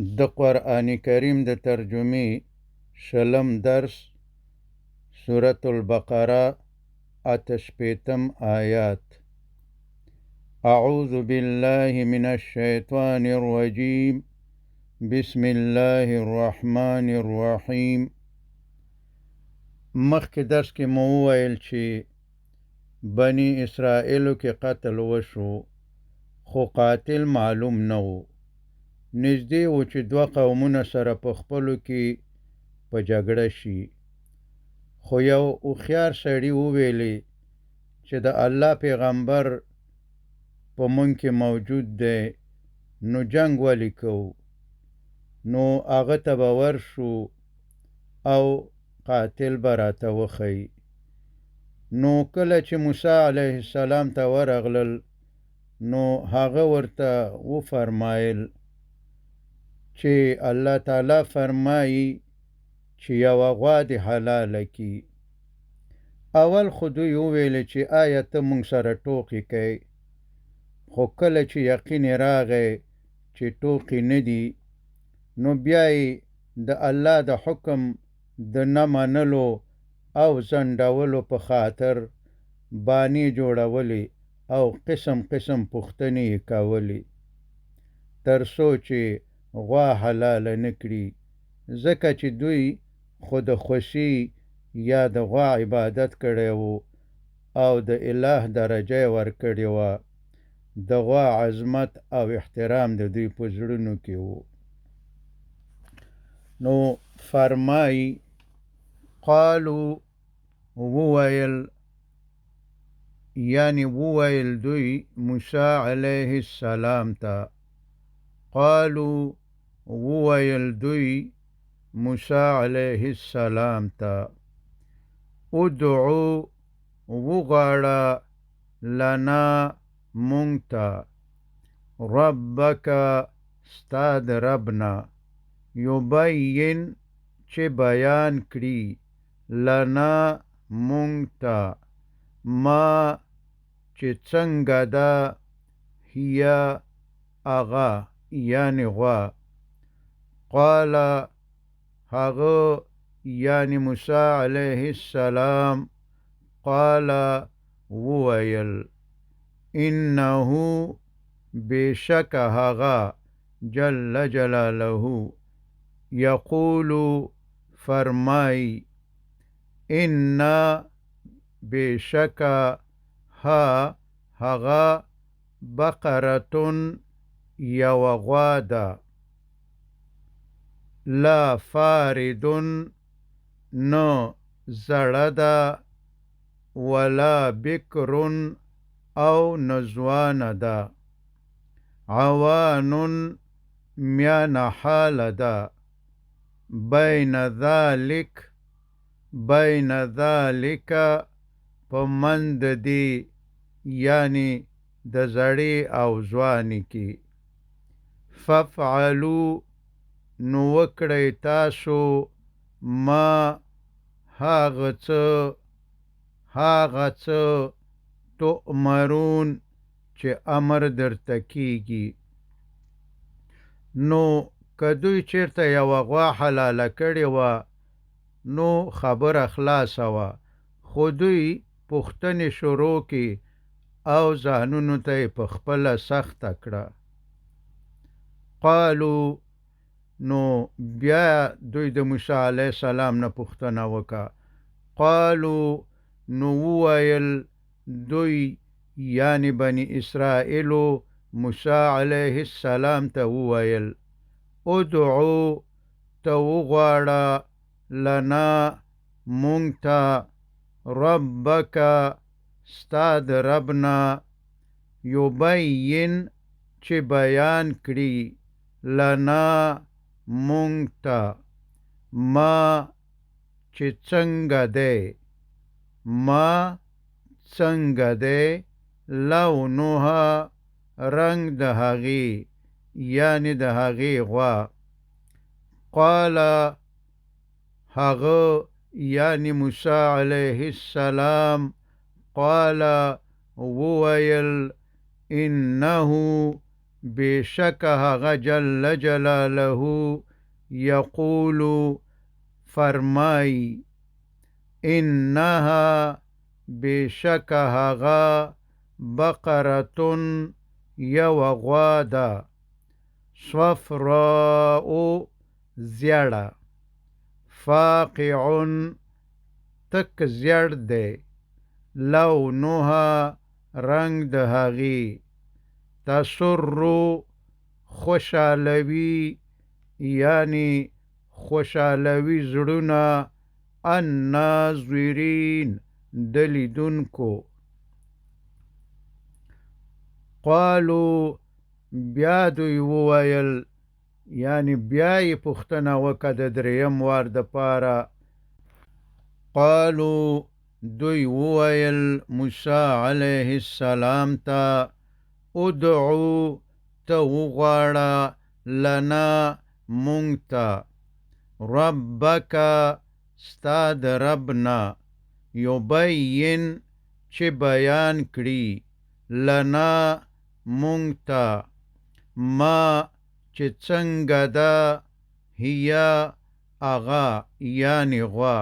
د قرآن کریم د ترجمې شلم درس سورة البقره اتشپیتم آیات. اعوذ بالله من الشیطان الرجیم بسم الله الرحمن الرحیم. مخکې درس کې مو وویل چې بني اسرائیلو کې قتل وشو خو قاتل معلوم نه و. نږدې و چې دوه قومونه سره په خپلو کې په جګړه شي، خو یو هوښیار سړي وویلې چې د الله پیغمبر په مونږ کې موجود دی، نو جنگ ولې کوو؟ نو هغه ته به ورشو او قاتل به راته وښیي. نو کله چې موسی علیه السلام ته ورغلل، نو هغه ورته وفرمایل چې الله تعالی فرمایي چې یوه غوا دې حلاله کي. اول خو دوی وویلې چې آیا ته مونږ سره ټوقې کوې، خو کله چې یقین راغی چې ټوقې نه دي، نو بیا یې د الله د حکم د نه منلو او ځنډولو په خاطر بانې جوړولې او قسم قسم پوښتنې یې کولې، تر څو چې غوا حلاله نه کړي، ځکه چې دوی خو د خوشي یا د غوا عبادت کړی و او د اله درجه یې ورکړې وه. د غوا عظمت او احترام د دوی په زړونو کې و. نو فرمایي قالو وویل، یعنی وویل دوی موسی علیه السلام ته، قالو وویل دوی موسی علیه السلام ته، ادعو وغواړه لنا مونږ ته، ربک ستا د ربنا، یبین چې بیان کړي، لنا مونږ ته، ما چې څنګه ده، هي هغه یعنی غوا، قال هغه یعنی موسی علیه السلام، قال وویل، انه بشک هغه جل جلاله، یقول فرمای، انا بشک ها هغه بقرتون یو غوا ده، لا فاردن نو زړه ده، ولا بکرن او نزوانه ده، عوانن میانه حال ده، بین ذالک په مند دی، یعنی د زړې او ځوانې کې، ففعلوا نو وکړئ تاسو، ما هاغه څه تؤمرون چې امر درته کیږي. نو که دوی چیرته یوه غوا حلاله کړې وه، نو خبره خلاصه وه، خو دوی پوښتنې شروع کړي او ځانونو ته یې په خپله سخته کړه. قالو نو بیا دوی د موسی علیه السلام نه پوښتنه وکړه. قالو نو وویل دوی یعنی بني اسرائیلو موسی علیه السلام ته وویل، ادعو ته وغواړه لنا مونږ ته، ربک ستا د ربنا، یبین چې بیان کړي، لنا مونږ ته، ما چې څنګه دی، ما څنګه دی، لونها رنگ د هغې یعنی د هغې غوا، قال هغه یعنی موسی علیه السلام، قال وویل، انه بشک هغه جل جلاله یقول فرمای انها بشک هغه بقرتن یو غوا ده صفراء زیړه فاقع تک زیړ دی لونها رنگ د هغې تسر خوشالوي یعنی خوشالوي زړونه الناظرین د لیدونکو قالو بیا دوی وویل یعنی بیا یې پوښتنه وکړه د دریم وار دپاره قالو دوی وویل موسی علیه السلام ته ادعو ته وغواړه لنا مونږ ته ربک ستا د رب نه یبین چې بیان کړي لنا مونږ ته ما چې څنګه ده هیا اغا یعنی غوا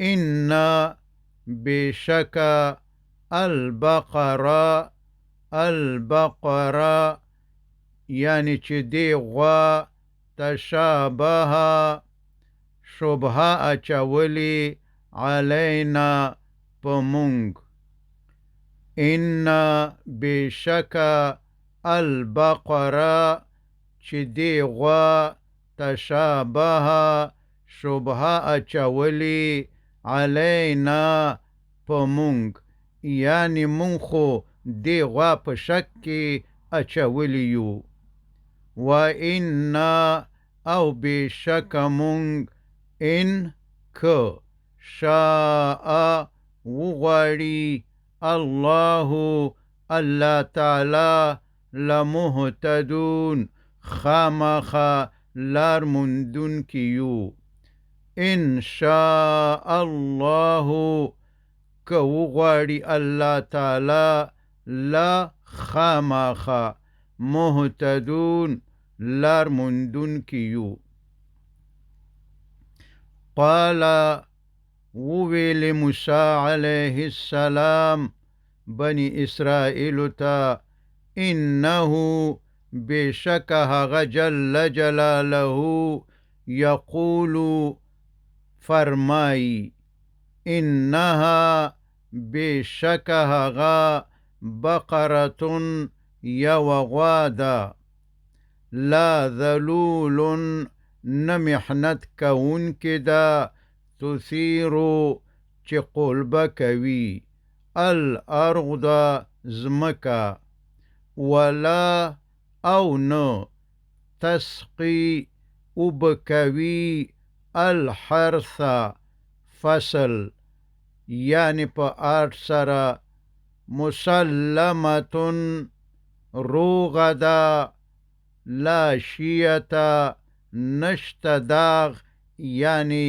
انا بشکا البقره یعنی چې دی غوا تشابه شبهه اچولی علینا په مونږ انا بشکا البقره چې دی غوا تشابه شبهه اچولی علینا په مونږ یعنی مونږ خو دی غوا په شک کې اچولی یو و انا او بشک مونږ ان که شاء وغواړي الله تعالی لمهتدون خامخا لار موندونکي یو ان شاء الله که وغواړي الله تعالی لا خامخا مهتدون لار موندونکي یو قال وویل موسی علیه السلام بني اسرائیل ته انه بشک هغه جل جلاله یقول فرمای انها بشک هغه بقرتن یو غوا ده لا ذلول نمحنت کون کې ده تثیرو چې قلبه کوي الارض زمکا ولا او نه تسقي وبکوي الحرث فصل یعنی په آټ سره مسلمتن روغه ده لا شیته نشت داغ یعنی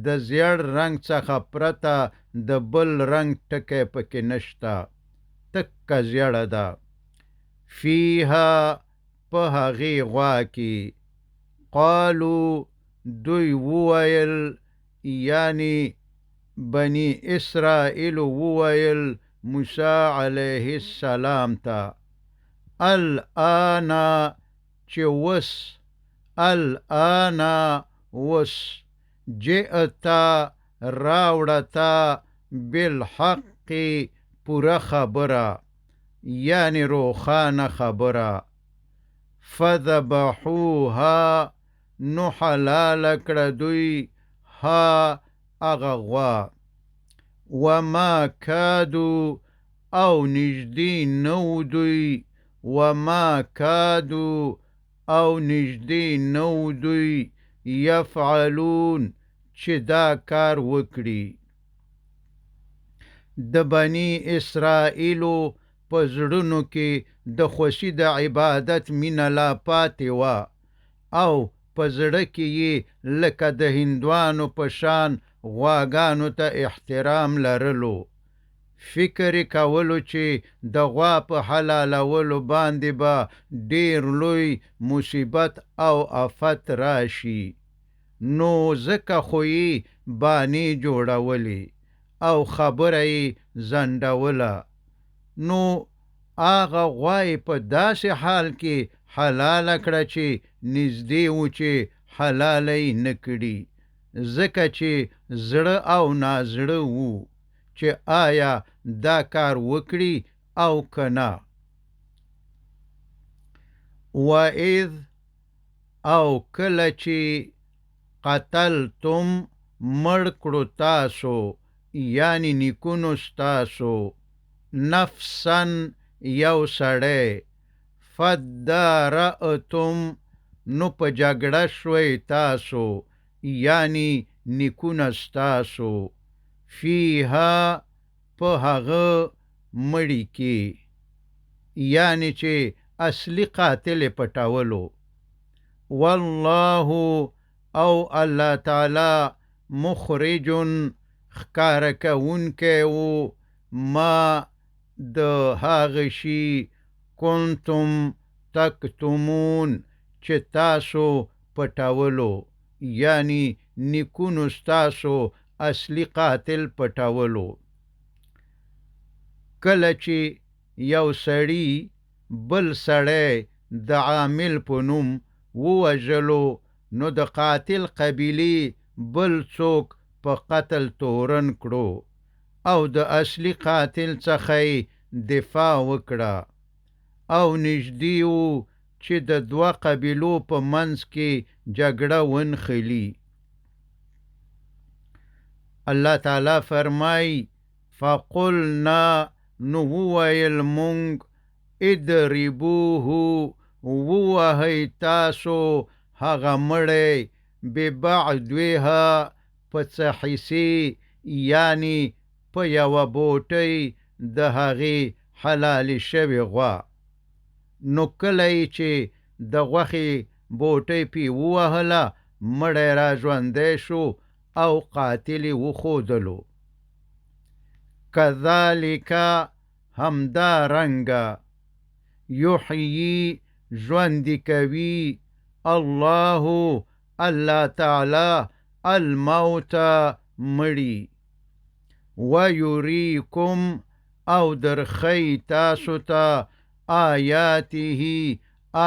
د زیړ رنگ څخه پرته د بل رنگ ټکی پکې نشته تکه زیړه ده فیها په هغې غوا کې قالو دوی وویل یعنی بني اسرائیل وویل موسی علیه السلام ته الآن چې وس جئتا راوړتا بالحق پوره خبره یعنی روخانه خبره فذبحوها نو حلال کړه دوی ها اغه غوا وما کادو او نږدې نو دوی وما کادو او نږدې نو دوی یفعلون چې دا کار وکړي د بني اسرائیلو په زړونو کې د خوښي د عبادت مینه لا پاتې وه او په زړه کې یې لکه د هندوانو په شان غواګانو ته احترام لرلو فکر کولو چې د غوا په حلالولو باندې به ډیر لوی مصیبت او آفت راشي، نو ځکه خو یې بانې جوړولې او خبره یې ځنډوله، نو هغه غوا یې په داسې حال کې حلاله کړه چې نږدې و چې حلاله یې نه کړي، ځکه چې زړه او نازړه وو چې آیا دا کار وکړي او که نه. وَإِذْ او کله چې قتلتم مړ کړو تاسو، یعنی نیکونو ستاسو، نفسا یو سړی، فادارأتم نو په جګړه شوی تاسو، یعنی نیکونه ستاسو، فیها په هغه مړي کې، یعنی چې اصلي قاتل پټولو. والله او الله تعالی مخرج ښکاره کوونکی و ما د هغه شي کنتم تکتمون چې تاسو پټولو، یعنی نیکونو ستاسو اصلي قاتل پټولو. کله چې یو سړی بل سړی د عامل په نوم ووژلو، نو د قاتل قبیلې بل څوک په قتل تورن کړو او د اصلي قاتل څخه دفاع وکړه او نږدې وو چې د دوه قبیلو په منځ کې جګړه ونښلي. الله تعالی فرمایي فقلنا نو وویل مونږ اضربوه ووهئ تاسو هغه مړی ببعضها په څه حصې، یعنی په یوه بوټۍ د هغې حلالې شوې غوا. نو کله چې د غوښې بوټۍ پې ووهله، مړی را ژوندی شو او قاتل یې وښودلو. کذالک همدارنګه یحیی ژوندي کوي الله تعالی الموت مړي، ویریکم او درخی تاسو ته آیاته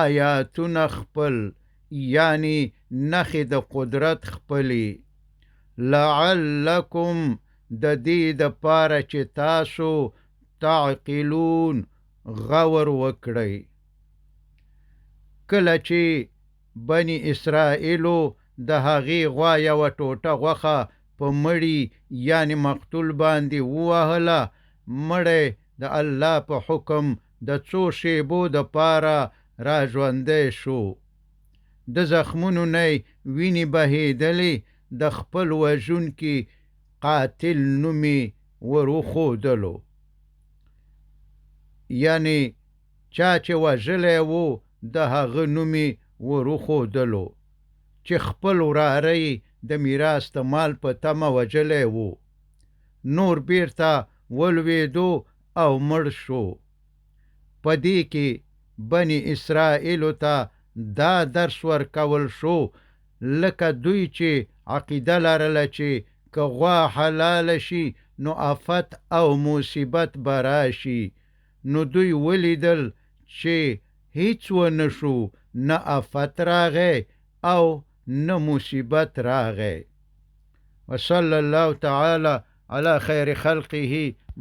آیاتونه خپل، یعنی نښې د قدرت خپلې، لعلکم د دې دپاره چې تاسو تعقلون غور وکړئ. کله چې بني اسرائیلو د هغې غوا یوه ټوټه غوښه په مړي یعنی مقتول باندې ووهله، مړی د الله په حکم د څو شیبو دپاره را ژوندی شو، د زخمونو نه وینې بهېدلې، د خپل وژونکي قاتل نوم یې ور وښودلو، یعنی چا چې وژلی و د هغه نوم یې ور وښودلو چې خپل وراره یې د میراث د مال په تمه وژلی و. نور بیرته ولوېدو او مړ شو. په دې کې بني اسرائیلو ته دا درس ورکول شو لکه دوی چې عقیده لرله چې که غوا حلاله شي نو آفت او مصیبت به راشي، نو دوی ولیدل چې هیڅ ونه شو، نه آفت راغی او نه مصیبت راغی. وصلی الله تعالی علی خیر خلقه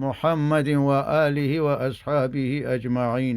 محمد و آله و اصحابه اجمعین.